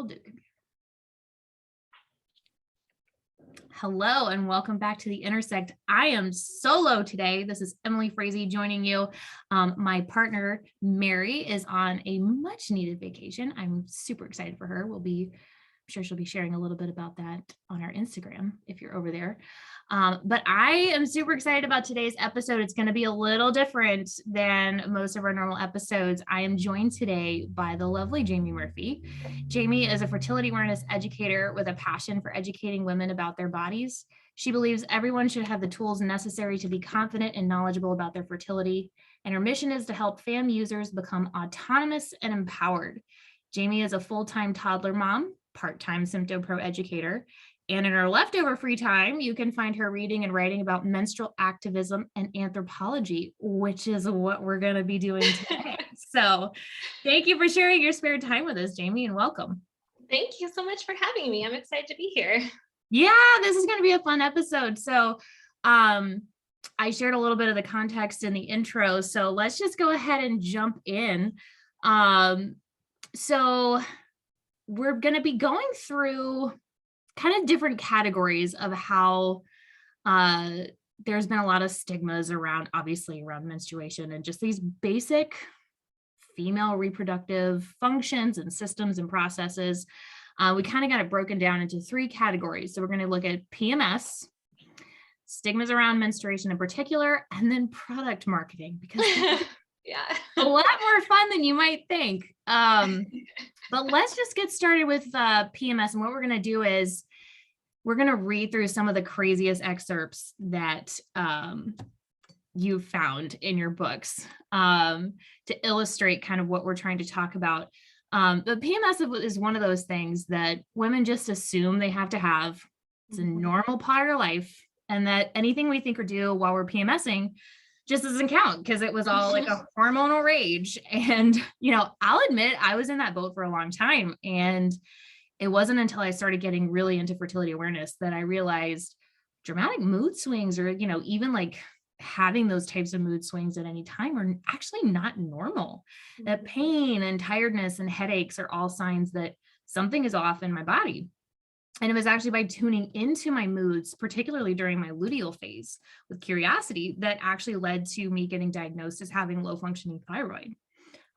Hold it. Hello and welcome back to The Intersect. I am solo today. This is Emily Frazee joining you. My partner, Mary, is on a much needed vacation. I'm super excited for her. I'm sure she'll be sharing a little bit about that on our Instagram if you're over there. But I am super excited about today's episode. It's going to be a little different than most of our normal episodes. I am joined today by the lovely Jamie Murphy. Jamie is a fertility awareness educator with a passion for educating women about their bodies. She believes everyone should have the tools necessary to be confident and knowledgeable about their fertility. And her mission is to help FAM users become autonomous and empowered. Jamie is a full-time toddler mom, part-time SymptoPro educator, and in her leftover free time, you can find her reading and writing about menstrual activism and anthropology, which is what we're going to be doing today. So thank you for sharing your spare time with us, Jamie, and welcome. Thank you so much for having me. I'm excited to be here. Yeah, this is going to be a fun episode. So I shared a little bit of the context in the intro, so let's just go ahead and jump in. So we're going to be going through kind of different categories of how there's been a lot of stigmas around menstruation and just these basic female reproductive functions and systems and processes. We kind of got it broken down into three categories. So we're going to look at PMS, stigmas around menstruation in particular, and then product marketing, because yeah, a lot more fun than you might think. But let's just get started with PMS. And what we're going to do is we're going to read through some of the craziest excerpts that you've found in your books to illustrate kind of what we're trying to talk about. But PMS is one of those things that women just assume they have to have. It's a normal part of life, and that anything we think or do while we're PMSing just doesn't count because it was all like a hormonal rage. And, I'll admit I was in that boat for a long time. And it wasn't until I started getting really into fertility awareness that I realized dramatic mood swings or, even like having those types of mood swings at any time are actually not normal. That pain and tiredness and headaches are all signs that something is off in my body. And it was actually by tuning into my moods, particularly during my luteal phase with curiosity, that actually led to me getting diagnosed as having low functioning thyroid.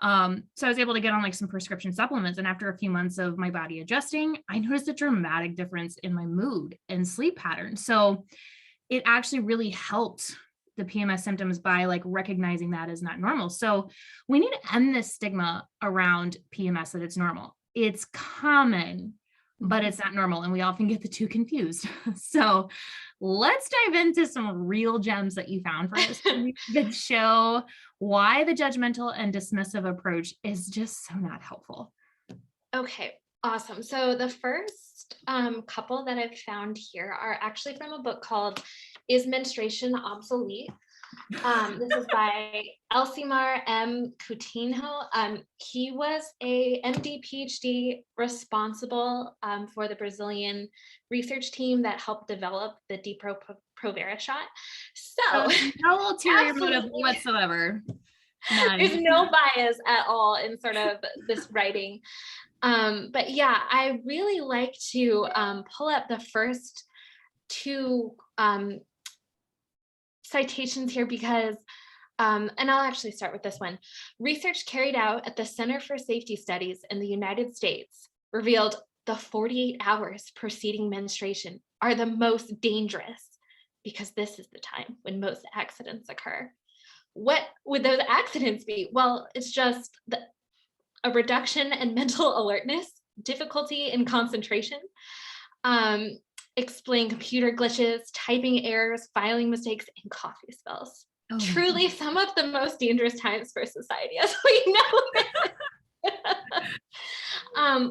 So I was able to get on like some prescription supplements. And after a few months of my body adjusting, I noticed a dramatic difference in my mood and sleep patterns. So it actually really helped the PMS symptoms by like recognizing that as not normal. So we need to end this stigma around PMS that it's normal. It's common, but it's not normal. And we often get the two confused. So let's dive into some real gems that you found for us that show why the judgmental and dismissive approach is just so not helpful. Okay, awesome. So the first couple that I've found here are actually from a book called Is Menstruation Obsolete? This is by Elcimar M. Coutinho. He was a MD PhD responsible for the Brazilian research team that helped develop the Depo-Provera shot. So no ulterior motive whatsoever. None. There's no bias at all in sort of this writing. But yeah, I really like to pull up the first two citations here because, and I'll actually start with this one. Research carried out at the Center for Safety Studies in the United States revealed the 48 hours preceding menstruation are the most dangerous because this is the time when most accidents occur. What would those accidents be? Well, it's just a reduction in mental alertness, difficulty in concentration, explain computer glitches, typing errors, filing mistakes, and coffee spills. Oh, truly some of the most dangerous times for society, as we know.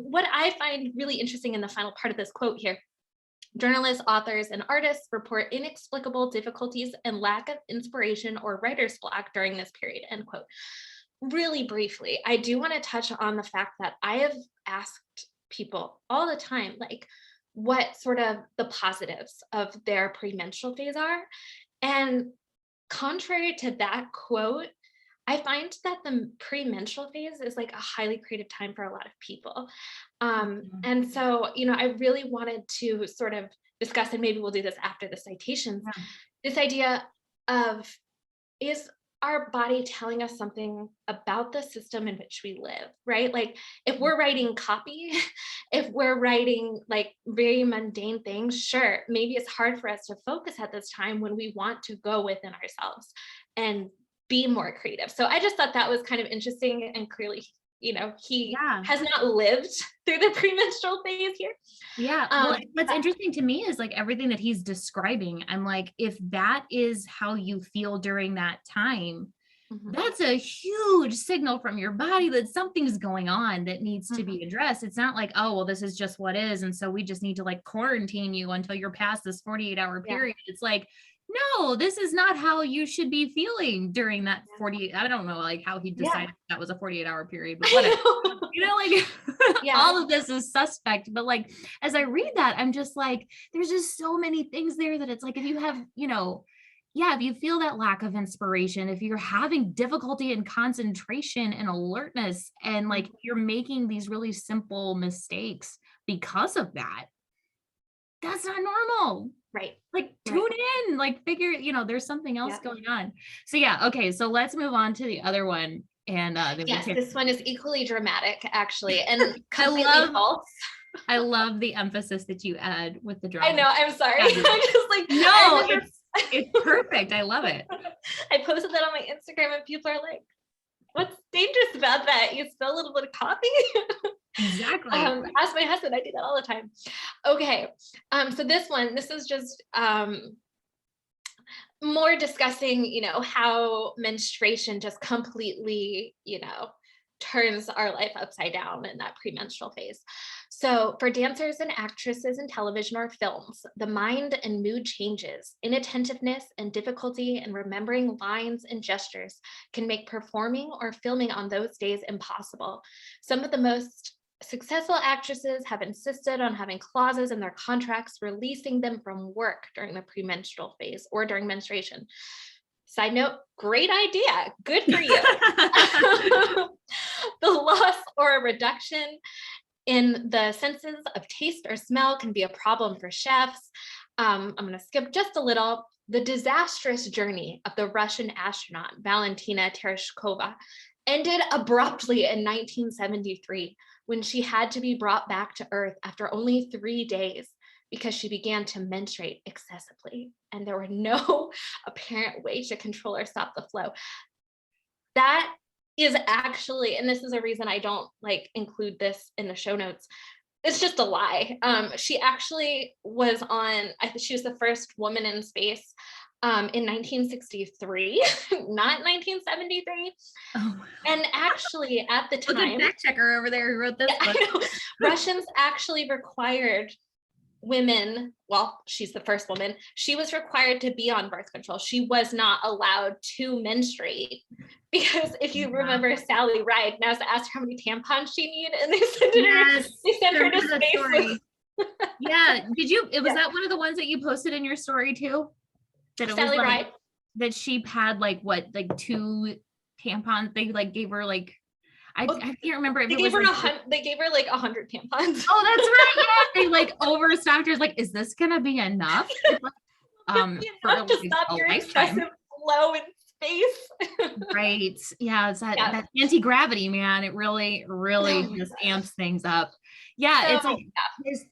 What I find really interesting in the final part of this quote here, journalists, authors, and artists report inexplicable difficulties and lack of inspiration or writer's block during this period, end quote. Really briefly, I do want to touch on the fact that I have asked people all the time, like, what sort of the positives of their premenstrual phase are. And contrary to that quote, I find that the premenstrual phase is like a highly creative time for a lot of people. Mhm. And so, I really wanted to sort of discuss, and maybe we'll do this after the citations, Yeah. this idea of, is our body telling us something about the system in which we live, right? Like if we're writing copy, if we're writing like very mundane things, sure, maybe it's hard for us to focus at this time when we want to go within ourselves and be more creative. So I just thought that was kind of interesting, and clearly, he Yeah. has not lived through the premenstrual phase here. Yeah. Well, Um, what's interesting to me is like everything that he's describing. I'm like, if that is how you feel during that time, mhm, that's a huge signal from your body that something's going on that needs to mhm, be addressed. It's not like, oh, well, this is just what is. And so we just need to like quarantine you until you're past this 48-hour yeah, period. It's like, no, this is not how you should be feeling during that yeah, 48. I don't know like how he yeah. decided that was a 48-hour period, but whatever. I know. Like Yeah. all of this is suspect. But like as I read that, I'm just like, there's just so many things there that it's like if you have, yeah, if you feel that lack of inspiration, if you're having difficulty in concentration and alertness, and like Mhm. you're making these really simple mistakes because of that, that's not normal. Right. Like Right. tune in, like figure, there's something else Yeah. going on. So yeah, okay. So let's move on to the other one. And then we'll Yes, take this one is equally dramatic, actually, and I completely love false. I love the emphasis that you add with the I drama. know, I'm sorry. Fabulous. I'm just like, I No, remember it's perfect. I love it. I posted that on my Instagram and people are like, "What's dangerous about that? You spill a little bit of coffee?" Exactly. Ask my husband, I do that all the time. Okay, so this is just more discussing, how menstruation just completely, turns our life upside down in that premenstrual phase. So, for dancers and actresses in television or films, the mind and mood changes, inattentiveness, and difficulty in remembering lines and gestures can make performing or filming on those days impossible. Some of the most successful actresses have insisted on having clauses in their contracts releasing them from work during the premenstrual phase or during menstruation. Side note, great idea. Good for you. The loss or a reduction in the senses of taste or smell can be a problem for chefs. I'm going to skip just a little. The disastrous journey of the Russian astronaut Valentina Tereshkova ended abruptly in 1973 when she had to be brought back to Earth after only 3 days because she began to menstruate excessively and there were no apparent way to control or stop the flow. That is actually, and this is a reason I don't like include this in the show notes. It's just a lie. She actually was on, I think she was the first woman in space in 1963, not 1973. Oh, And actually, at the look at time, fact checker over there who wrote this yeah, book. I know, Russians actually required women, well, she's the first woman, she was required to be on birth control. She was not allowed to menstruate. Because if you Wow. remember Sally Ride, NASA asked her how many tampons she needed, and Yes, they I sent her to remember that space with, story. Yeah. Did you, it was yeah, that one of the ones that you posted in your story too? That it was Sally like Ride. that she had like what, like two tampons. They like gave her like I Oh, can't remember if they it gave was her like they gave her like 100 tampons. oh, that's right. Yeah. They like overstocked her. Like, is this gonna be enough? It's like, for Enough to like stop a your lifetime. excessive flow in space. Right. Yeah, it's that Yeah. that anti-gravity, man. It really, Oh really my just gosh. amps things up. Yeah, So it's like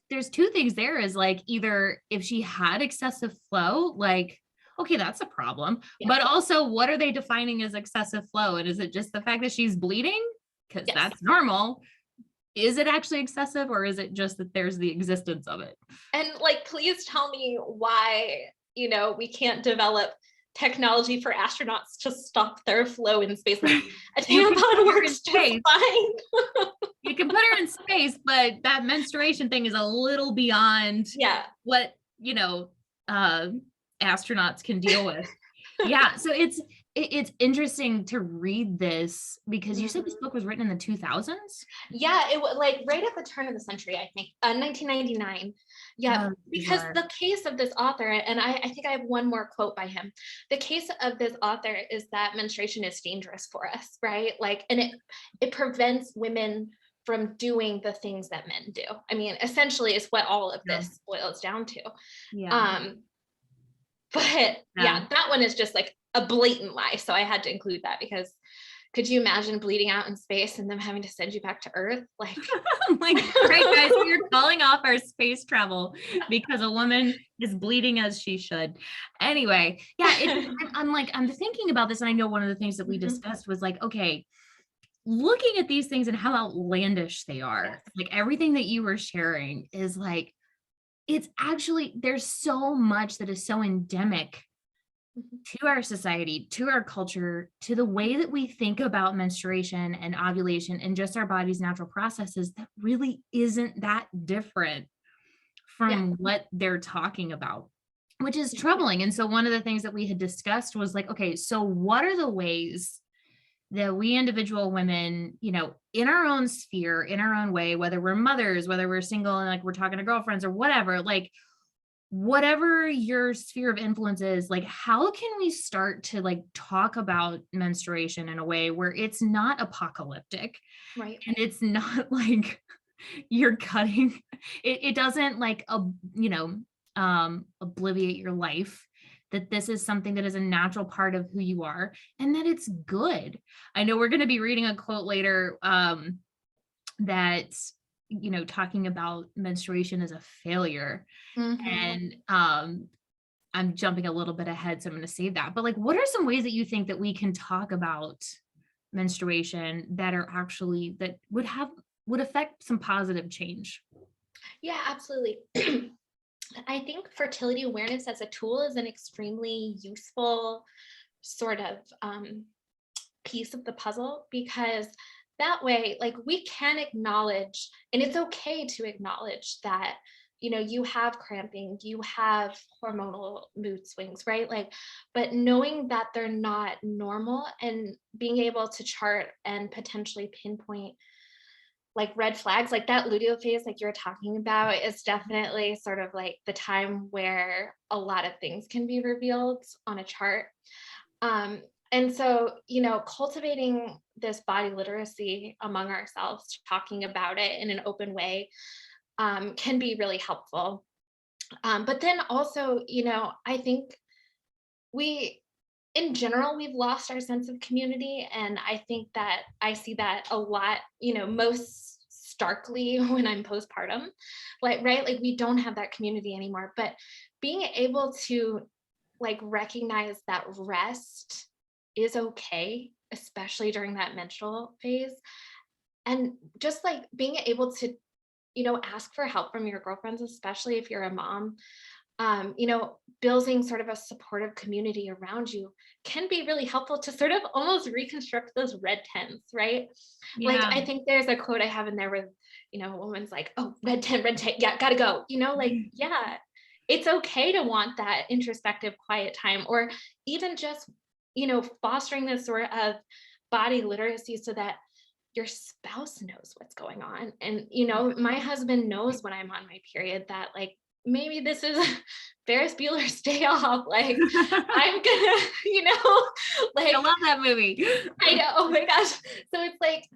there's two things there is like either if she had excessive flow, like, okay, that's a problem. yeah, But also, what are they defining as excessive flow? And is it just the fact that she's bleeding? Because yes. that's normal. Is it actually excessive, or is it just that there's the existence of it? And like, please tell me why, we can't develop technology for astronauts to stop their flow in space. Like a You can tampon put her in works just space. fine. You can put her in space, but that menstruation thing is a little beyond Yeah. what, uh, astronauts can deal with. Yeah. So it's interesting to read this because you said this Mhm. book was written in the 2000s. Yeah, it was like right at the turn of the century, I think, 1999. Yeah, Oh, because bizarre. the case of this author, and I think I have one more quote by him. The case of this author is that menstruation is dangerous for us, right? Like, and it prevents women from doing the things that men do. I mean, essentially, is what all of Yeah. this boils down to. Yeah. Um, but Yeah. yeah, that one is just like a blatant lie. So I had to include that because could you imagine bleeding out in space and them having to send you back to Earth? Like, I'm like, all right, guys, we are calling off our space travel because a woman is bleeding as she should. Anyway, yeah, I'm like, I'm thinking about this, and I know one of the things that we Mhm. discussed was like, okay, looking at these things and how outlandish they are, Yes. like everything that you were sharing is like, it's actually, there's so much that is so endemic Mhm. to our society, to our culture, to the way that we think about menstruation and ovulation and just our body's natural processes that really isn't that different Yeah. from what they're talking about, which is Yeah. troubling. And so one of the things that we had discussed was like, okay, so what are the ways that we individual women, in our own sphere, in our own way, whether we're mothers, whether we're single and like we're talking to girlfriends or whatever, like whatever your sphere of influence is, like how can we start to like talk about menstruation in a way where it's not apocalyptic Right. and it's not like you're cutting it doesn't like obliviate your life, that this is something that is a natural part of who you are and that it's good. I know we're going to be reading a quote later that talking about menstruation as a failure, Mhm. and I'm jumping a little bit ahead, so I'm going to save that. But like, what are some ways that you think that we can talk about menstruation that are actually that would affect some positive change? Yeah, absolutely. I think fertility awareness as a tool is an extremely useful sort of piece of the puzzle because that way, like, we can acknowledge, and it's okay to acknowledge that, you have cramping, you have hormonal mood swings, right? Like, but knowing that they're not normal and being able to chart and potentially pinpoint like red flags, like that luteal phase, like you're talking about, is definitely sort of like the time where a lot of things can be revealed on a chart. Um, and so, cultivating this body literacy among ourselves, talking about it in an open way, can be really helpful. But then also, I think we, in general, we've lost our sense of community. And I think that I see that a lot, most starkly when I'm postpartum, like, right? Like, we don't have that community anymore. But being able to like recognize that rest is okay, especially during that menstrual phase. And just like being able to, ask for help from your girlfriends, especially if you're a mom, building sort of a supportive community around you can be really helpful to sort of almost reconstruct those red tents, right? Like, Yeah. I think there's a quote I have in there where, a woman's like, oh, red tent, yeah, gotta go. Like, yeah, it's okay to want that introspective, quiet time, or even just, fostering this sort of body literacy so that your spouse knows what's going on. And, my husband knows when I'm on my period that, like, maybe this is Ferris Bueller's Day Off. Like, I'm gonna, I like, love that movie. I know, oh my gosh. So it's like,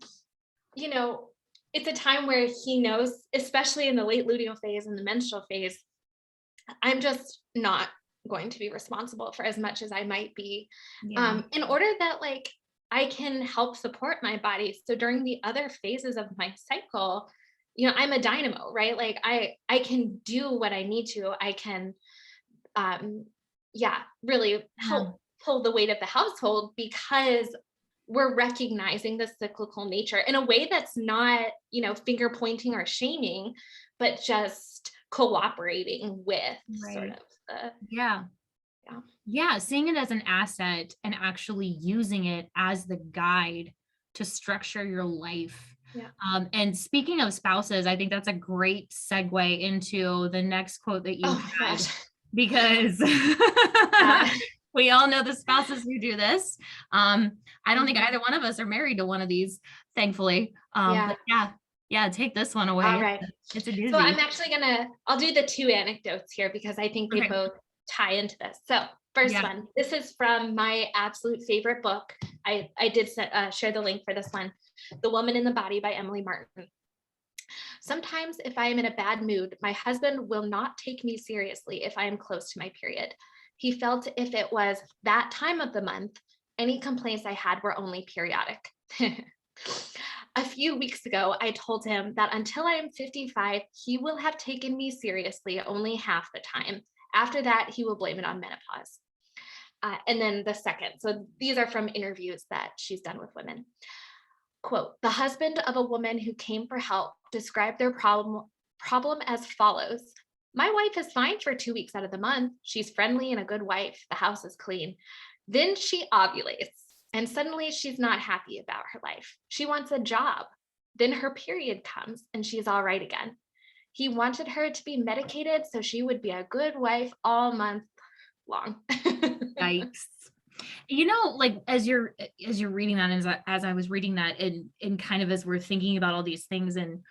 you know, it's a time where he knows, especially in the late luteal phase and the menstrual phase, I'm just not going to be responsible for as much as I might be, Yeah. in order that, like, I can help support my body. So during the other phases of my cycle, I'm a dynamo, right? Like, I can do what I need to. I can, um, yeah, really Yeah. help pull the weight of the household because we're recognizing the cyclical nature in a way that's not, finger pointing or shaming, but just cooperating with sort Right. of the, Yeah. yeah. Yeah, seeing it as an asset and actually using it as the guide to structure your life. Yeah. And speaking of spouses, I think that's a great segue into the next quote that you Oh my had, gosh. because Yeah. We all know the spouses who do this. I don't think either one of us are married to one of these, thankfully. Yeah. But yeah, take this one All away. right. It's a So I'm doozy. actually I'll do the two anecdotes here because I think they Okay. both tie into this. So first Yeah. one, this is from my absolute favorite book. I did share the link for this one, The Woman in the Body by Emily Martin. Sometimes if I am in a bad mood, my husband will not take me seriously if I am close to my period. He felt if it was that time of the month, any complaints I had were only periodic. A few weeks ago, I told him that until I am 55, he will have taken me seriously only half the time. After that, he will blame it on menopause. And then the second, so these are from interviews that she's done with women. Quote, the husband of a woman who came for help described their problem as follows. My wife is fine for 2 weeks out of the month. She's friendly and a good wife. The house is clean. Then she ovulates and suddenly she's not happy about her life. She wants a job. Then her period comes and she's all right again. He wanted her to be medicated so she would be a good wife all month long. Yikes. Like as you're reading that, as I was reading that, and kind of as we're thinking about all these things and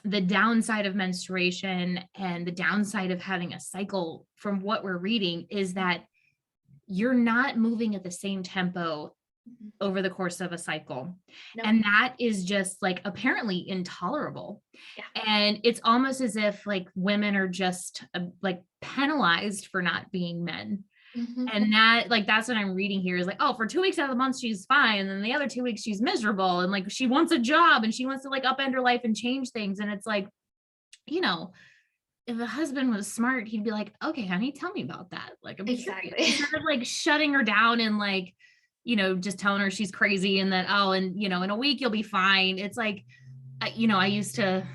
the downside of menstruation and the downside of having a cycle, from what we're reading, is that you're not moving at the same tempo over the course of a cycle. Nope. And that is just like apparently intolerable. Yeah. And it's almost as if like women are just like penalized for not being men. Mm-hmm. And that's what I'm reading here is like, oh, for 2 weeks out of the month, she's fine. And then the other 2 weeks she's miserable. And like, she wants a job and she wants to like upend her life and change things. And it's like, if a husband was smart, he'd be like, okay, honey, tell me about that. Like, I'm exactly. Instead of like shutting her down and like, just telling her she's crazy and that, in a week you'll be fine. It's like, I used to,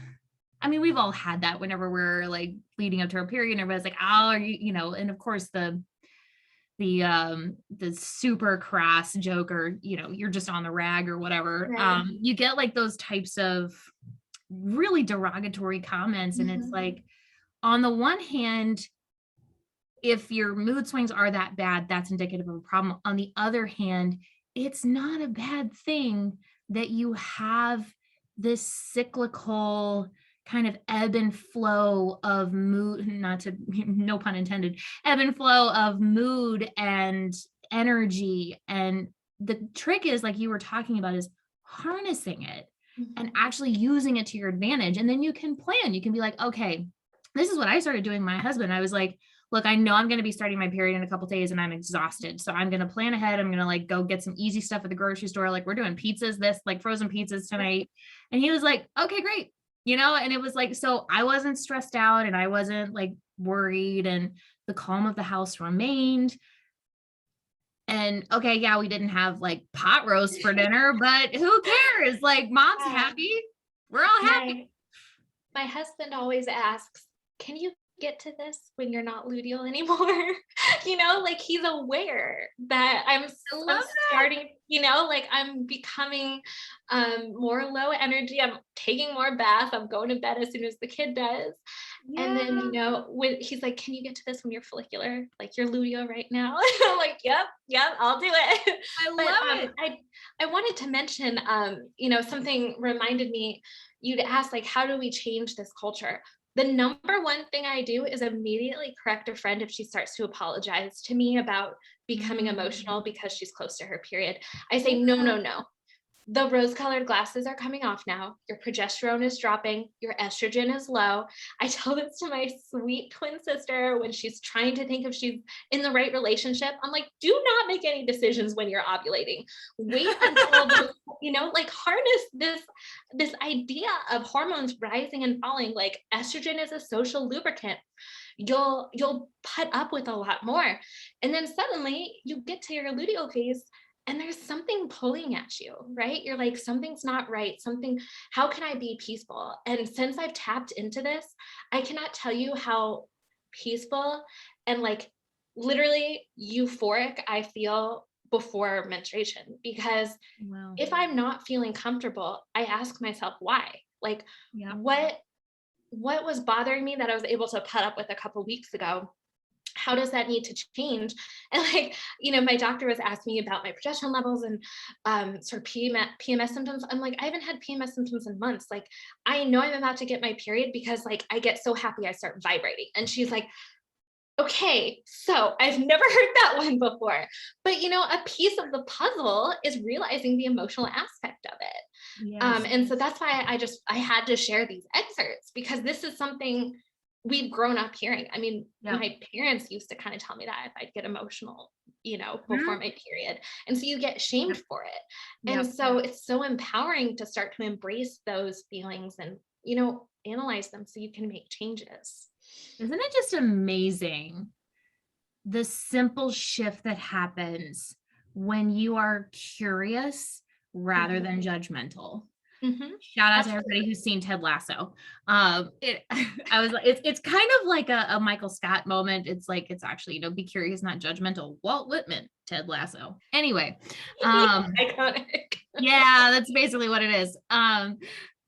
we've all had that whenever we're like leading up to our period and everybody's like, oh, are you, and of course the super crass joke, or you're just on the rag or whatever. Right. You get like those types of really derogatory comments. And it's like, on the one hand, if your mood swings are that bad, that's indicative of a problem. On the other hand, it's not a bad thing that you have this cyclical kind of ebb and flow of mood, no pun intended, ebb and flow of mood and energy. And the trick is, like you were talking about, is harnessing it and actually using it to your advantage. And then you can plan. You can be like, okay, this is what I started doing with my husband. I was like, look, I know I'm going to be starting my period in a couple of days and I'm exhausted. So I'm going to plan ahead. I'm going to like go get some easy stuff at the grocery store. Like, we're doing pizzas, like frozen pizzas tonight. And he was like, okay, great. And it was like, so I wasn't stressed out and I wasn't like worried, and the calm of the house remained. And okay, yeah, we didn't have like pot roast for dinner, but who cares? Like, mom's happy. We're all happy. My husband always asks, can you get to this when you're not luteal anymore? Like, he's aware that I'm starting, like I'm becoming more low energy. I'm taking more baths. I'm going to bed as soon as the kid does. Yeah. And then, when he's like, can you get to this when you're follicular? Like, you're luteal right now. I'm like, yep, I'll do it. I love it. I wanted to mention, something reminded me, you'd ask, like, how do we change this culture? The number one thing I do is immediately correct a friend if she starts to apologize to me about becoming emotional because she's close to her period. I say, no. The rose-colored glasses are coming off now. Your progesterone is dropping. Your estrogen is low. I tell this to my sweet twin sister when she's trying to think if she's in the right relationship. I'm like, do not make any decisions when you're ovulating. Wait until like harness this idea of hormones rising and falling. Like, estrogen is a social lubricant. You'll put up with a lot more. And then suddenly you get to your luteal phase and there's something pulling at you, right? You're like, something's not right. How can I be peaceful? And since I've tapped into this, I cannot tell you how peaceful and like literally euphoric I feel before menstruation. Because if I'm not feeling comfortable, I ask myself why. Like, what was bothering me that I was able to put up with a couple of weeks ago? how does that need to change? And like, my doctor was asking me about my progesterone levels and sort of PMS symptoms. I'm like, I haven't had PMS symptoms in months. Like, I know I'm about to get my period because like I get so happy I start vibrating. And she's like, okay, so I've never heard that one before. But a piece of the puzzle is realizing the emotional aspect of it. Yes. And so that's why I had to share these excerpts, because this is something we've grown up hearing. I mean, Yeah. my parents used to kind of tell me that if I'd get emotional, Mhm. before my period. And so you get shamed Yep. for it. Yep. And so it's so empowering to start to embrace those feelings and, analyze them so you can make changes. Isn't it just amazing the simple shift that happens when you are curious rather Mhm. than judgmental? Mhm. Shout out to Absolutely. everybody who's seen Ted Lasso. I was like, it's kind of like a Michael Scott moment. It's like, it's actually, be curious, not judgmental. Walt Whitman, Ted Lasso. Anyway, Iconic. yeah, that's basically what it is.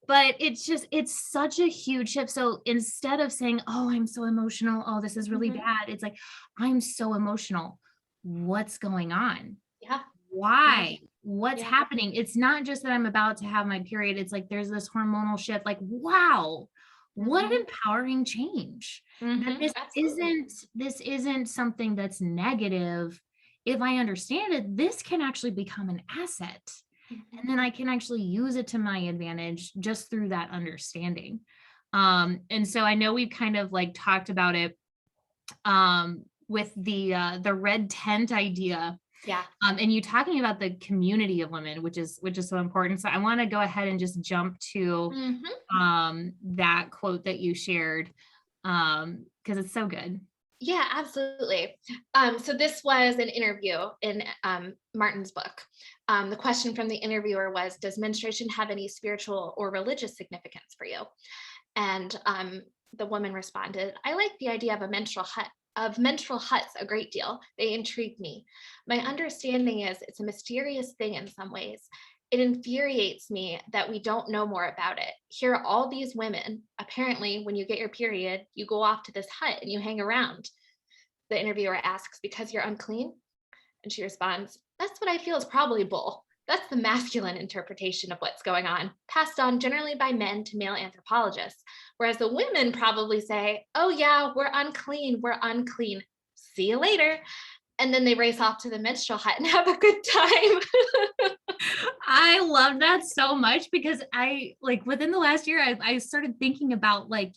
But it's such a huge shift. So instead of saying, oh, I'm so emotional, oh, this is really Mhm. bad, it's like, I'm so emotional. What's going on? Yeah. Yeah. Why? What's Yeah. happening? It's not just that I'm about to have my period. It's like there's this hormonal shift. Like, wow, what an Mhm. empowering change. That Mhm. Absolutely. this isn't something that's negative. If I understand it, this can actually become an asset. Mhm. And then I can actually use it to my advantage just through that understanding. And so I know we've kind of like talked about it with the red tent idea, Yeah. and you talking about the community of women, which is so important. So I want to go ahead and just jump to Mhm. that quote that you shared, because it's so good. Yeah, absolutely. So this was an interview in Martin's book. The question from the interviewer was, "Does menstruation have any spiritual or religious significance for you?" And the woman responded, "I like the idea of a menstrual huts a great deal. They intrigue me. My understanding is it's a mysterious thing in some ways. It infuriates me that we don't know more about it. Here are all these women. Apparently, when you get your period, you go off to this hut and you hang around." The interviewer asks, "Because you're unclean?" And she responds, "That's what I feel is probably bull. That's the masculine interpretation of what's going on, passed on generally by men to male anthropologists. Whereas the women probably say, oh, yeah, we're unclean. We're unclean. See you later." And then they race off to the menstrual hut and have a good time. I love that so much because I like within the last year, I started thinking about like,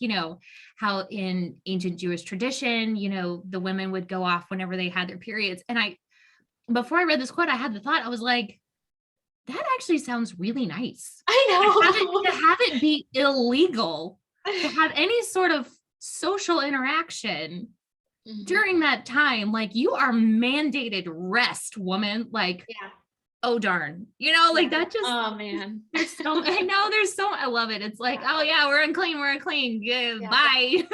how in ancient Jewish tradition, the women would go off whenever they had their periods. And before I read this quote, I had the thought, I was like, that actually sounds really nice. To have it be illegal, to have any sort of social interaction Mhm. during that time, like you are mandated rest, woman. Like, Yeah. oh darn, like Yeah. that just Oh, man. I know I love it. It's like, Yeah. oh yeah, we're unclean. Yeah, Yeah. bye.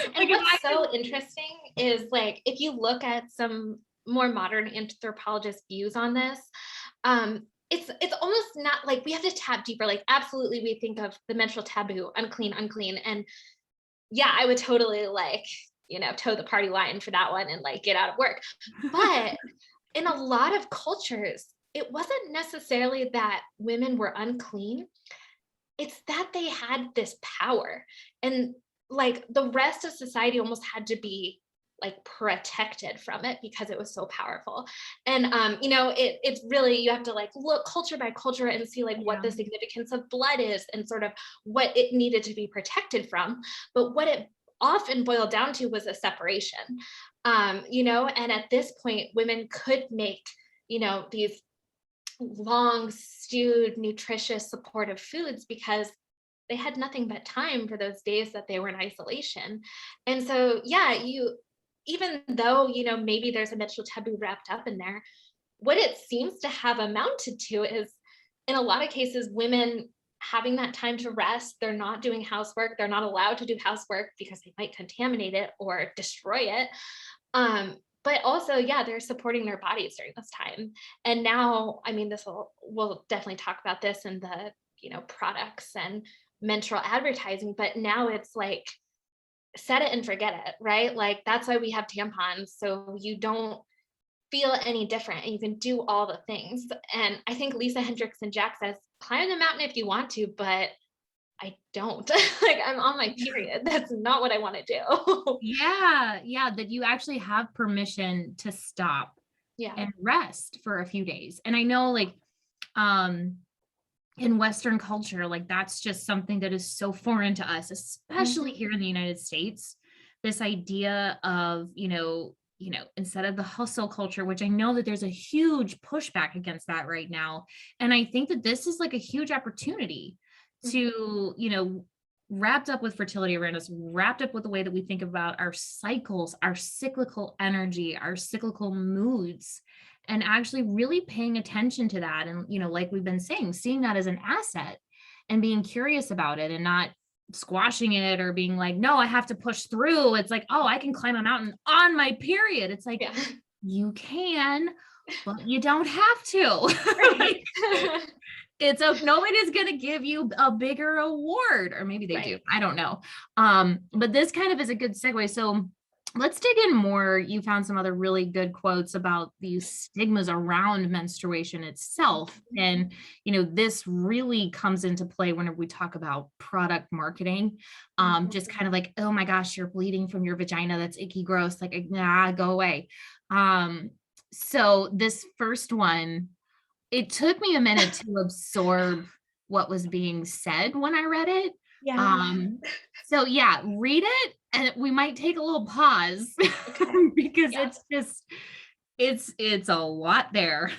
And Like if I what's can, so interesting is like if you look at some more modern anthropologist views on this, it's almost not like we have to tap deeper. Like absolutely, we think of the menstrual taboo, unclean, unclean, and yeah, I would totally like toe the party line for that one and like get out of work. But in a lot of cultures, it wasn't necessarily that women were unclean, it's that they had this power, and like the rest of society almost had to be like protected from it because it was so powerful. And it's really, you have to like look culture by culture and see like what yeah, the significance of blood is and sort of what it needed to be protected from. But what it often boiled down to was a separation. And at this point women could make these long stewed nutritious supportive foods because they had nothing but time for those days that they were in isolation. And so yeah, you even though maybe there's a menstrual taboo wrapped up in there, what it seems to have amounted to is in a lot of cases women having that time to rest. They're not doing housework, they're not allowed to do housework because they might contaminate it or destroy it. But also, yeah, they're supporting their bodies during this time. And now, I mean, we'll definitely talk about this in the, products and menstrual advertising, but now it's like set it and forget it, right? Like that's why we have tampons, so you don't feel any different and you can do all the things. And I think Lisa Hendrickson Jack says, climb the mountain if you want to, but I don't. Like I'm on my period. That's not what I want to do. Yeah, that you actually have permission to stop Yeah. and rest for a few days. And I know like um in Western culture, like that's just something that is so foreign to us, especially Mhm. here in the United States. This idea of, instead of the hustle culture, which I know that there's a huge pushback against that right now. And I think that this is like a huge opportunity Mhm. to, wrapped up with fertility awareness, wrapped up with the way that we think about our cycles, our cyclical energy, our cyclical moods, and actually really paying attention to that. And, like we've been saying, seeing that as an asset and being curious about it and not squashing it or being like, no, I have to push through. It's like, oh, I can climb a mountain on my period. It's like, Yeah. you can, but you don't have to. Right. Nobody's gonna give you a bigger award, or maybe they do. Right. I don't know. But this kind of is a good segue. So let's dig in more. You found some other really good quotes about these stigmas around menstruation itself. Mhm. And this really comes into play whenever we talk about product marketing. Just Mhm. kind of like, oh my gosh, you're bleeding from your vagina. That's icky, gross. Like, nah, go away. So this first one, it took me a minute to absorb what was being said when I read it. Yeah. So yeah, read it and we might take a little pause Okay. because Yeah. it's a lot there.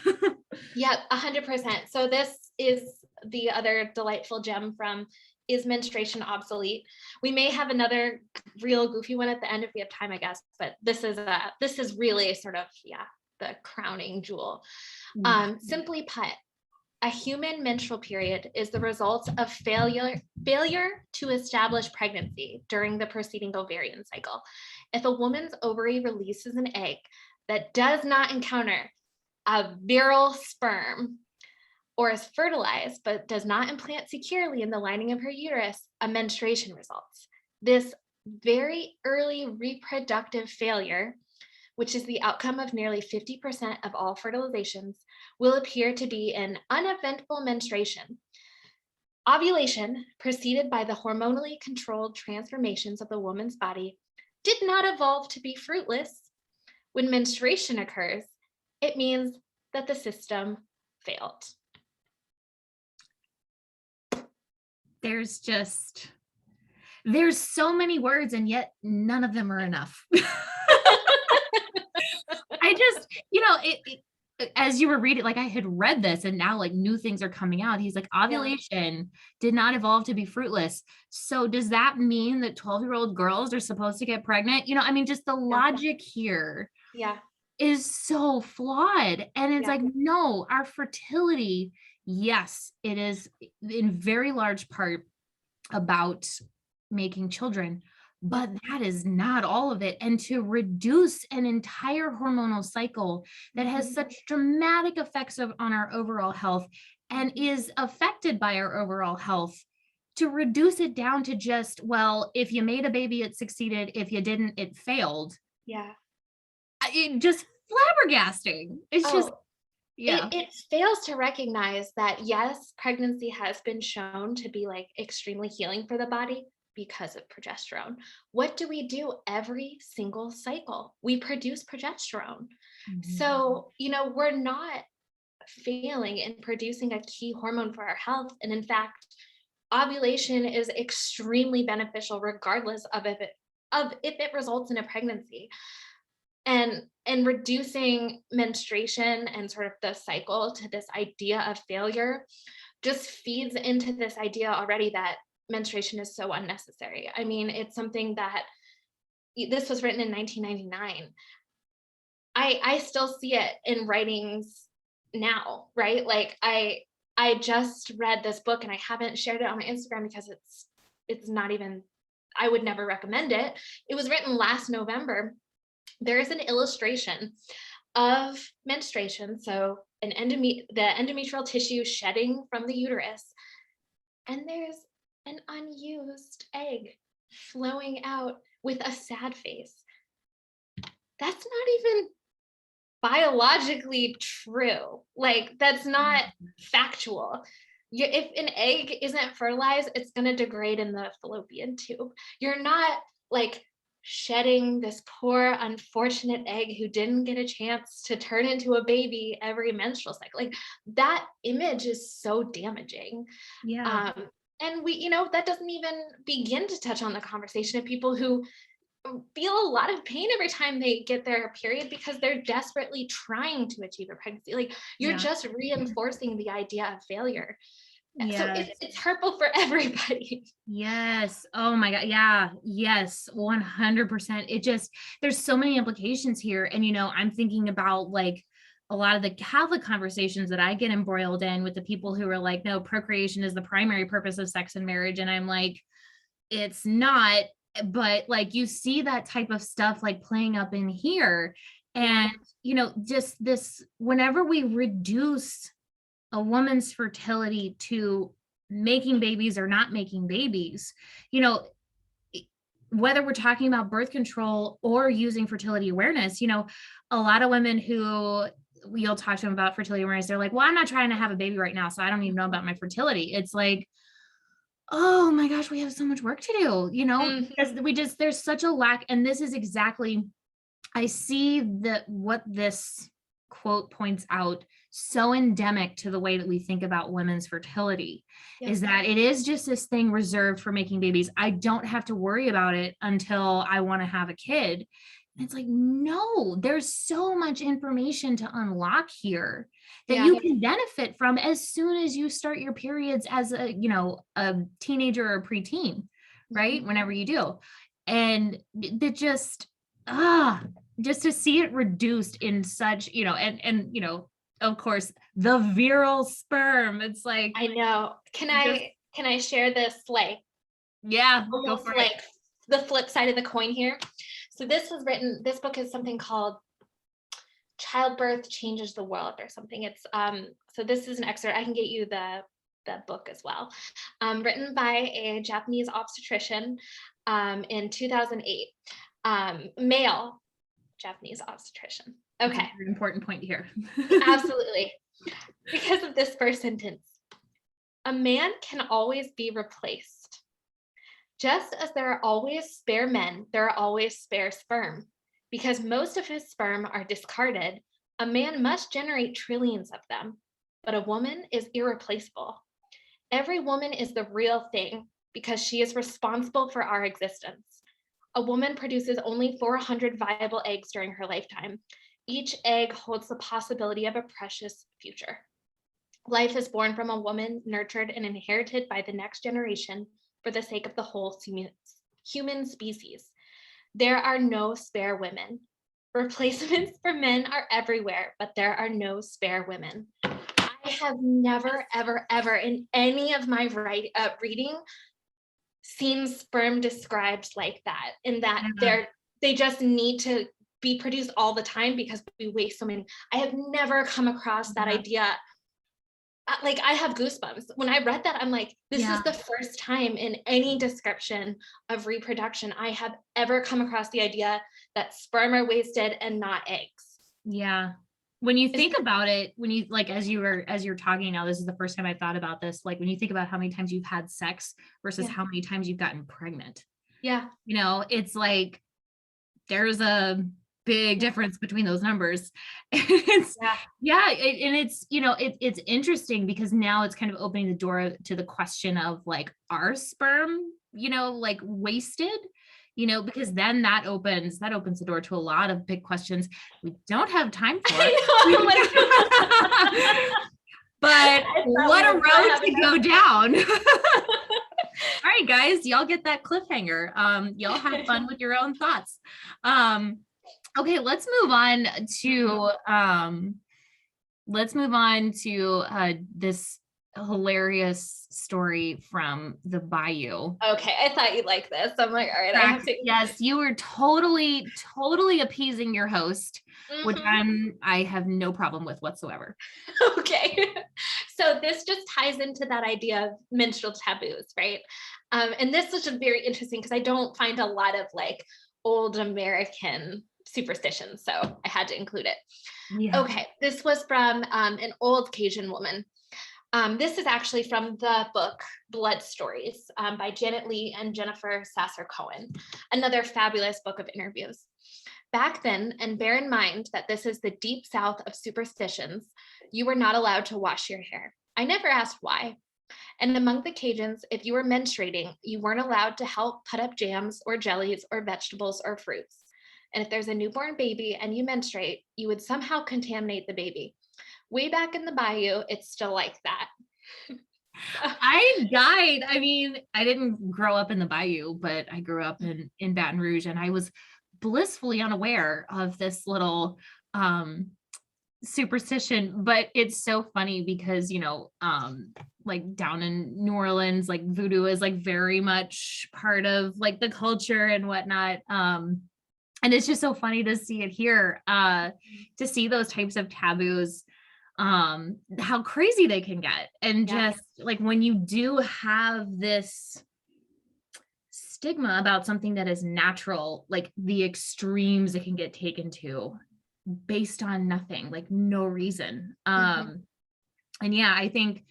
Yeah, 100%. So this is the other delightful gem from Is Menstruation Obsolete? We may have another real goofy one at the end if we have time, I guess, but this is really sort of, yeah, the crowning jewel. Yeah. Simply put, a human menstrual period is the result of failure to establish pregnancy during the preceding ovarian cycle. If a woman's ovary releases an egg that does not encounter a virile sperm or is fertilized but does not implant securely in the lining of her uterus, a menstruation results. This very early reproductive failure, which is the outcome of nearly 50% of all fertilizations, will appear to be an uneventful menstruation. Ovulation, preceded by the hormonally controlled transformations of the woman's body, did not evolve to be fruitless. When menstruation occurs, it means that the system failed. There's so many words and yet none of them are enough. I just, as you were reading, like I had read this and now like new things are coming out. He's like, Yeah. ovulation did not evolve to be fruitless. So does that mean that 12-year-old girls are supposed to get pregnant? I mean, just the Yeah. logic here Yeah. is so flawed. And it's Yeah. like, no, our fertility, yes, it is in very large part about making children, but that is not all of it. And to reduce an entire hormonal cycle that has such dramatic effects on our overall health and is affected by our overall health, to reduce it down to just, well, if you made a baby, it succeeded. If you didn't, it failed. Yeah. It just flabbergasting. It's just, Oh, yeah. it fails to recognize that, yes, pregnancy has been shown to be like extremely healing for the body because of progesterone. What do we do every single cycle? We produce progesterone. Mhm. So, we're not failing in producing a key hormone for our health. And in fact, ovulation is extremely beneficial regardless of if it results in a pregnancy. And reducing menstruation and sort of the cycle to this idea of failure just feeds into this idea already that menstruation is so unnecessary. I mean, it's something that this was written in 1999. I still see it in writings now, right? Like I just read this book and I haven't shared it on my Instagram because it's not even, I would never recommend it. It was written last November. There is an illustration of menstruation, so the endometrial tissue shedding from the uterus, and there's an unused egg flowing out with a sad face. That's not even biologically true. Like, that's not factual. If an egg isn't fertilized, it's going to degrade in the fallopian tube. You're not like shedding this poor, unfortunate egg who didn't get a chance to turn into a baby every menstrual cycle. Like, that image is so damaging. Yeah. And we, that doesn't even begin to touch on the conversation of people who feel a lot of pain every time they get their period because they're desperately trying to achieve a pregnancy. Like, you're just reinforcing the idea of failure. So it's hurtful for everybody. Yes. Oh my God. Yeah. Yes. 100%. There's so many implications here. And, I'm thinking about like a lot of the conversations that I get embroiled in with the people who are like, no, procreation is the primary purpose of sex and marriage. And I'm like, it's not, but like, you see that type of stuff like playing up in here. And, just this, whenever we reduce a woman's fertility to making babies or not making babies, whether we're talking about birth control or using fertility awareness, a lot of women who you'll talk to them about fertility awareness, they're like, well, I'm not trying to have a baby right now, so I don't even know about my fertility. It's like, oh my gosh, we have so much work to do, because there's such a lack. And this is exactly, I see what this quote points out, so endemic to the way that we think about women's fertility, is that it is just this thing reserved for making babies. I don't have to worry about it until I want to have a kid. And it's like, no, there's so much information to unlock here that you can benefit from as soon as you start your periods as a teenager or a preteen, right? Whenever you do. And that just to see it reduced in such, and of course, the virile sperm. It's like, I know. Can I share this go for it. The flip side of the coin here? So this book is something called Childbirth Changes the World or something. It's so this is an excerpt. I can get you the book as well. Written by a Japanese obstetrician in 2008. Male Japanese obstetrician. Okay. That's a very important point here. Absolutely. Because of this first sentence. A man can always be replaced. Just as there are always spare men, there are always spare sperm. Because most of his sperm are discarded, a man must generate trillions of them. But a woman is irreplaceable. Every woman is the real thing because she is responsible for our existence. A woman produces only 400 viable eggs during her lifetime. Each egg holds the possibility of a precious future. Life is born from a woman, nurtured and inherited by the next generation for the sake of the whole human species. There are no spare women. Replacements for men are everywhere, but there are no spare women. I have never, ever, ever in any of my reading seen sperm described like that, in that they just need to be produced all the time because we waste so many. I have never come across that idea. Like, I have goosebumps. When I read that, I'm like, this is the first time in any description of reproduction I have ever come across the idea that sperm are wasted and not eggs. Yeah. When you think about it, when you like, as you're talking now, this is the first time I thought about this. Like, when you think about how many times you've had sex versus how many times you've gotten pregnant. Yeah. It's like, there's a big difference between those numbers. It's interesting because now it's kind of opening the door to the question of like, are sperm, like wasted? Because then that opens the door to a lot of big questions we don't have time for. But what a road to go down. All right, guys, y'all get that cliffhanger. Y'all have fun with your own thoughts. Okay, let's move on to this hilarious story from the Bayou. Okay, I thought you'd like this. I'm like, all right, I have to. Yes, you were totally appeasing your host, which I have no problem with whatsoever. Okay. So this just ties into that idea of menstrual taboos, right? And this is just very interesting because I don't find a lot of like old American superstitions, so I had to include it. Yeah. Okay, this was from an old Cajun woman. This is actually from the book Blood Stories by Janet Lee and Jennifer Sasser Cohen, another fabulous book of interviews. Back then, and bear in mind that this is the deep south of superstitions, you were not allowed to wash your hair. I never asked why. And among the Cajuns, if you were menstruating, you weren't allowed to help put up jams or jellies or vegetables or fruits. And if there's a newborn baby and you menstruate, you would somehow contaminate the baby. Way back in the bayou, it's still like that. I died. I mean, I didn't grow up in the bayou, but I grew up in Baton Rouge, and I was blissfully unaware of this little superstition. But it's so funny because, like down in New Orleans, like voodoo is like very much part of like the culture and whatnot. And it's just so funny to see it here, to see those types of taboos, how crazy they can get. And just like when you do have this stigma about something that is natural, like the extremes it can get taken to based on nothing, like no reason. And yeah, I think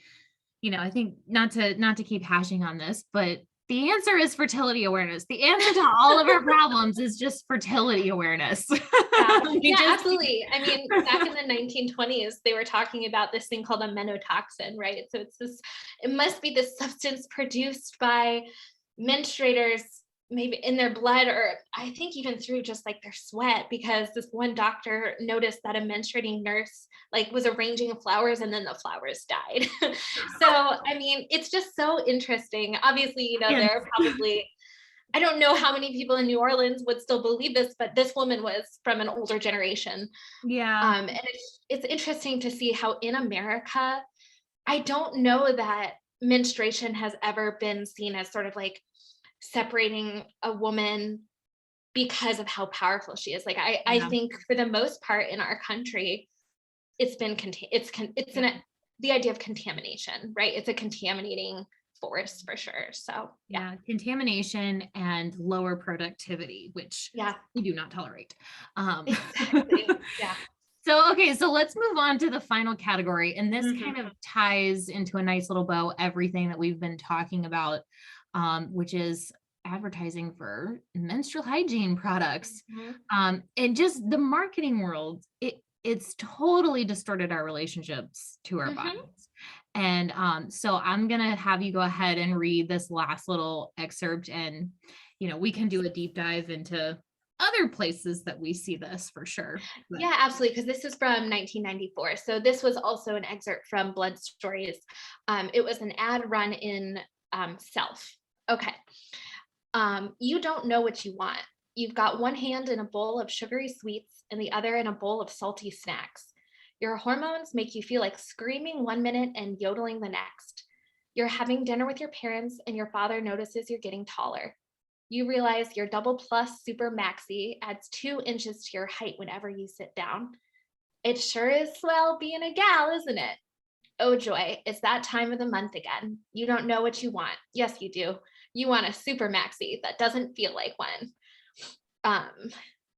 not to keep hashing on this, but the answer is fertility awareness. The answer to all of our problems is just fertility awareness. Absolutely. I mean, back in the 1920s, they were talking about this thing called a menotoxin, right? So it must be this substance produced by menstruators, maybe in their blood, or I think even through just like their sweat, because this one doctor noticed that a menstruating nurse like was arranging flowers and then the flowers died. So, I mean, it's just so interesting. Obviously, there are probably, I don't know how many people in New Orleans would still believe this, but this woman was from an older generation. Yeah. And it's interesting to see how in America, I don't know that menstruation has ever been seen as sort of like separating a woman because of how powerful she is. Like I think for the most part in our country, it's been the idea of contamination, right? It's a contaminating force for sure. So contamination and lower productivity, which we do not tolerate. Exactly. Yeah. So let's move on to the final category. And this kind of ties into a nice little bow everything that we've been talking about, which is advertising for menstrual hygiene products. And just the marketing world, it's totally distorted our relationships to our bodies. And so I'm gonna have you go ahead and read this last little excerpt, and we can do a deep dive into other places that we see this for sure. But. Yeah, absolutely. Because this is from 1994. So this was also an excerpt from Blood Stories. It was an ad run in Self. Okay. You don't know what you want. You've got one hand in a bowl of sugary sweets and the other in a bowl of salty snacks. Your hormones make you feel like screaming 1 minute and yodeling the next. You're having dinner with your parents and your father notices you're getting taller. You realize your double plus super maxi adds 2 inches to your height whenever you sit down. It sure is swell being a gal, isn't it? Oh joy, it's that time of the month again. You don't know what you want. Yes, you do. You want a super maxi that doesn't feel like one.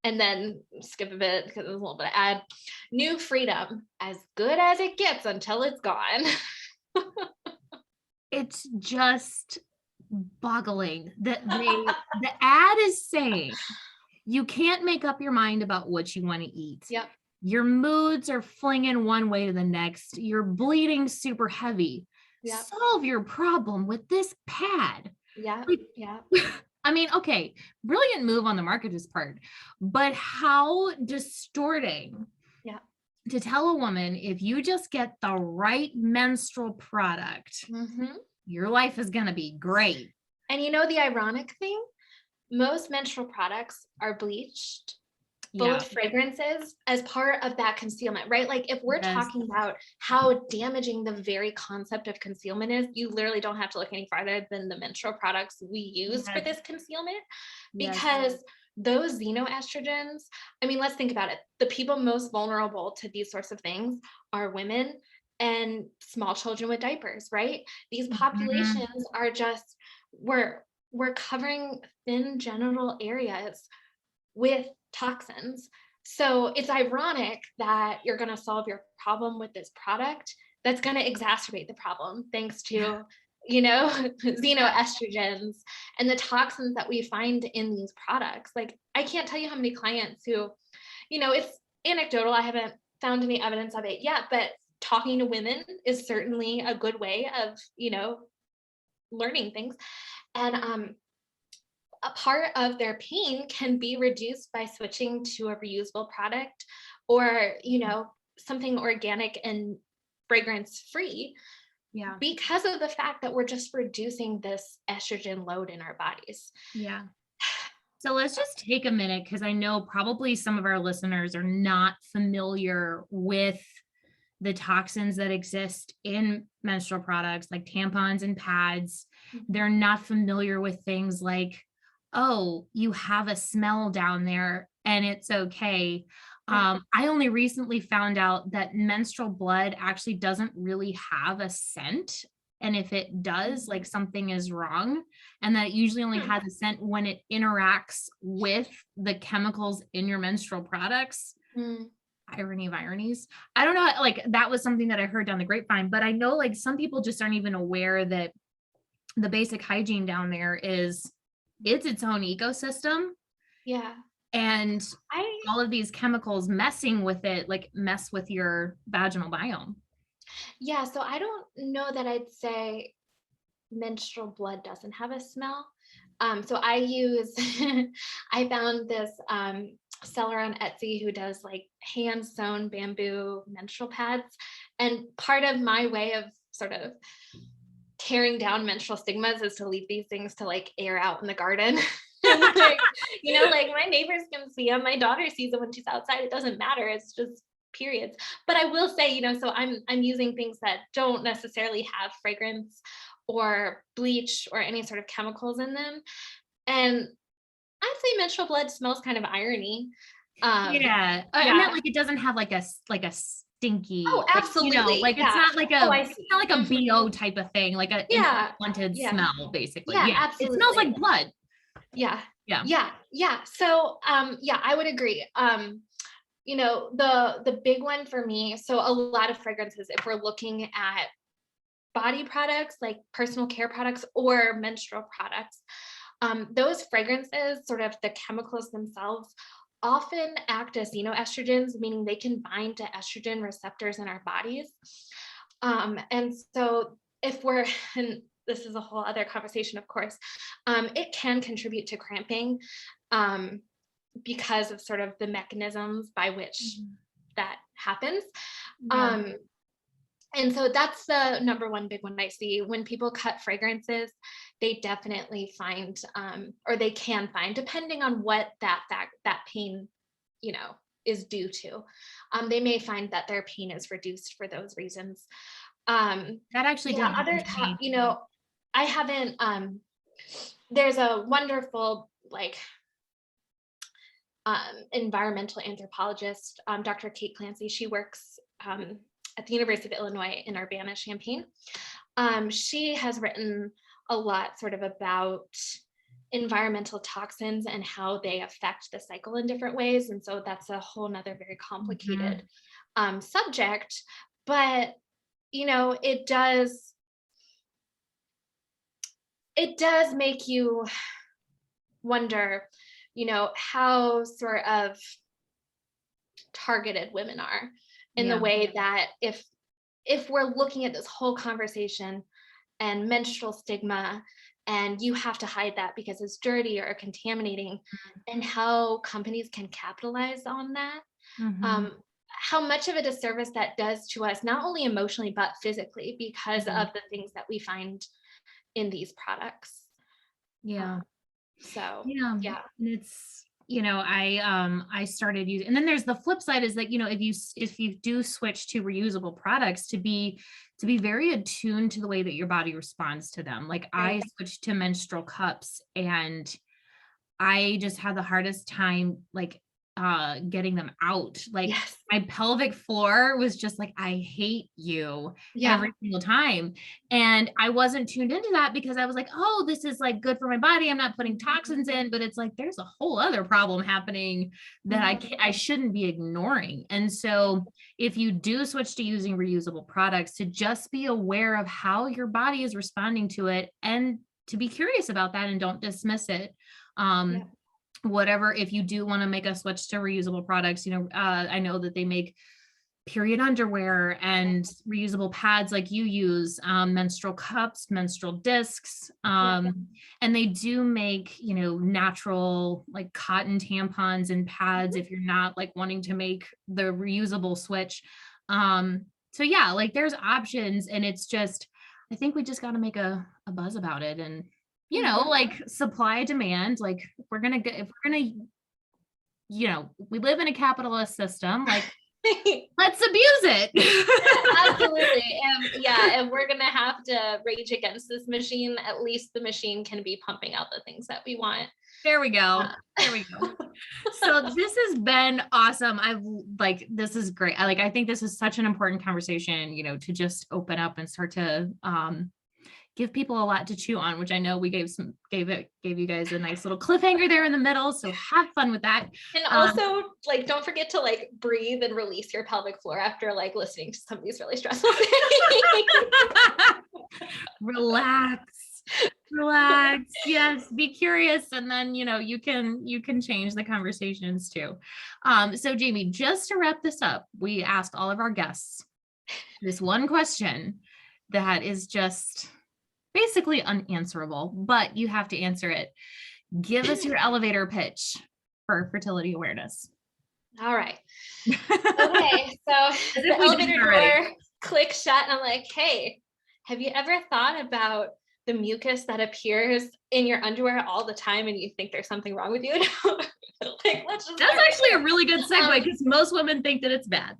And then skip a bit because there's a little bit of ad. New freedom, as good as it gets until it's gone. It's just boggling that the ad is saying you can't make up your mind about what you want to eat. Yep. Your moods are flinging one way to the next. You're bleeding super heavy. Yep. Solve your problem with this pad. Yeah. Yeah. I mean, okay, brilliant move on the marketer's part, but how distorting to tell a woman if you just get the right menstrual product, your life is going to be great. And the ironic thing, most menstrual products are bleached, full of fragrances as part of that concealment, right? Like if we're talking about how damaging the very concept of concealment is, you literally don't have to look any farther than the menstrual products we use for this concealment, because those xenoestrogens, I mean, let's think about it. The people most vulnerable to these sorts of things are women and small children with diapers, right? These Mhm. populations are just, we're covering thin genital areas with toxins. So it's ironic that you're going to solve your problem with this product that's going to exacerbate the problem thanks Yeah. to, you know, xenoestrogens and the toxins that we find in these products. Like, I can't tell you how many clients who, it's anecdotal. I haven't found any evidence of it yet, but talking to women is certainly a good way of, learning things. And a part of their pain can be reduced by switching to a reusable product or, something organic and fragrance free Yeah. because of the fact that we're just reducing this estrogen load in our bodies. Yeah. So let's just take a minute because I know probably some of our listeners are not familiar with the toxins that exist in menstrual products like tampons and pads. Mhm. They're not familiar with things like, oh, you have a smell down there and it's okay. Right. I only recently found out that menstrual blood actually doesn't really have a scent. And if it does, like something is wrong. And that it usually only Hmm. has a scent when it interacts with the chemicals in your menstrual products. Mm. Irony of ironies. I don't know, like that was something that I heard down the grapevine, but I know like some people just aren't even aware that the basic hygiene down there is it's its own ecosystem Yeah. and I all of these chemicals messing with it like mess with your vaginal biome. Yeah, so I don't know that I'd say menstrual blood doesn't have a smell. So I use, I found this seller on Etsy who does like hand sewn bamboo menstrual pads. And part of my way of sort of tearing down menstrual stigmas is to leave these things to like air out in the garden. And like, like my neighbors can see them. My daughter sees them when she's outside. It doesn't matter. It's just periods. But I will say, so I'm using things that don't necessarily have fragrance or bleach or any sort of chemicals in them. And I'd say menstrual blood smells kind of irony. Yeah. I meant Yeah. like it doesn't have like a Oh, stinky, like, absolutely. like it's Yeah. not like Oh, a I it's see. not like a Mhm. BO type of thing, like an Yeah. unwanted Yeah. smell, basically. Yeah, Yeah. It smells absolutely. like blood. Yeah. Yeah. Yeah. Yeah. So, yeah, I would agree. The big one for me, so a lot of fragrances, if we're looking at body products like personal care products or menstrual products, those fragrances, sort of the chemicals themselves, often act as xenoestrogens, meaning they can bind to estrogen receptors in our bodies. And so if we're, and this is a whole other conversation, of course, it can contribute to cramping um, because of sort of the mechanisms by which Mhm. that happens. Yeah. Um, and so that's the number one big one I see when people cut fragrances. They definitely find, or they can find, depending on what that pain, you know, is due to. They may find that their pain is reduced for those reasons. That actually Yeah, didn't happen other to top, me. I haven't. There's a wonderful like environmental anthropologist, Dr. Kate Clancy. She works at the University of Illinois in Urbana-Champaign. She has written a lot sort of about environmental toxins and how they affect the cycle in different ways. And so that's a whole nother very complicated Mhm. subject. But, it does make you wonder, how sort of targeted women are in the Yeah. way that if we're looking at this whole conversation and menstrual stigma and you have to hide that because it's dirty or contaminating and how companies can capitalize on that, Mhm. um, how much of a disservice that does to us, not only emotionally but physically, because Yeah. of the things that we find in these products. Yeah. So Yeah. And yeah. it's, I started using, and then there's the flip side is that, if you do switch to reusable products to be very attuned to the way that your body responds to them. Like Right. I switched to menstrual cups and I just had the hardest time like getting them out. Like Yes. my pelvic floor was just like, I hate you Yeah. every single time. And I wasn't tuned into that because I was like, oh, this is like good for my body. I'm not putting toxins in, but it's like, there's a whole other problem happening that I shouldn't be ignoring. And so if you do switch to using reusable products, to just be aware of how your body is responding to it and to be curious about that and don't dismiss it. Yeah. Whatever, if you do want to make a switch to reusable products, I know that they make period underwear and reusable pads like you use, menstrual cups, menstrual discs, and they do make, natural like cotton tampons and pads if you're not like wanting to make the reusable switch. So yeah, like there's options, and it's just, I think we just got to make a buzz about it. And like supply demand, like if we're gonna we live in a capitalist system, like let's abuse it. Absolutely. And we're gonna have to rage against this machine. At least the machine can be pumping out the things that we want. There we go. So this has been awesome. This is great. I think this is such an important conversation, to just open up and start to give people a lot to chew on, which I know we gave you guys a nice little cliffhanger there in the middle. So have fun with that. And also don't forget to breathe and release your pelvic floor after listening to some of these really stressful things. Relax. Yes. Be curious. And then, you can change the conversations too. So Jamie, just to wrap this up, we asked all of our guests this one question that is just basically unanswerable, but you have to answer it. Give us your elevator pitch for fertility awareness. All right. Okay. So the elevator door clicks shut and I'm like, hey, have you ever thought about the mucus that appears in your underwear all the time and you think there's something wrong with you? That's actually a really good segue because most women think that it's bad.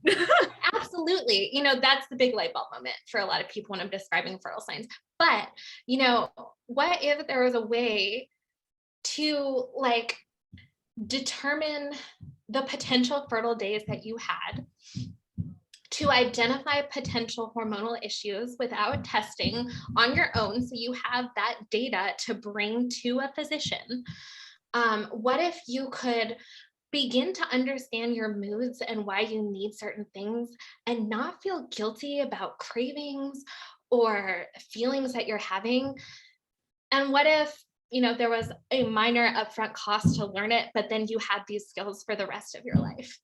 Absolutely. That's the big light bulb moment for a lot of people when I'm describing fertile signs. But, what if there was a way to determine the potential fertile days that you had, to identify potential hormonal issues without testing on your own, so you have that data to bring to a physician? What if you could begin to understand your moods and why you need certain things and not feel guilty about cravings or feelings that you're having? And what if, there was a minor upfront cost to learn it, but then you had these skills for the rest of your life?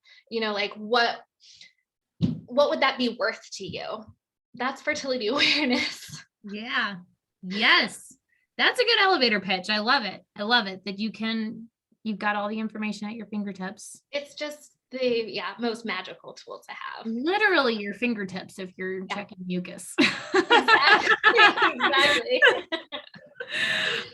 What would that be worth to you? That's fertility awareness. Yeah. Yes. That's a good elevator pitch. I love it. That you've got all the information at your fingertips. It's just the most magical tool to have. Literally your fingertips if you're checking mucus. Exactly.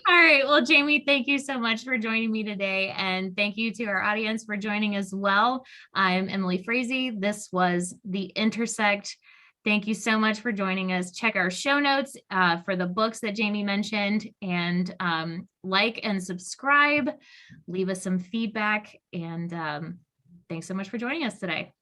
All right. Well, Jamie, thank you so much for joining me today. And thank you to our audience for joining as well. I'm Emily Frazee. This was The Intersect. Thank you so much for joining us. Check our show notes for the books that Jamie mentioned, and like and subscribe, leave us some feedback, and thanks so much for joining us today.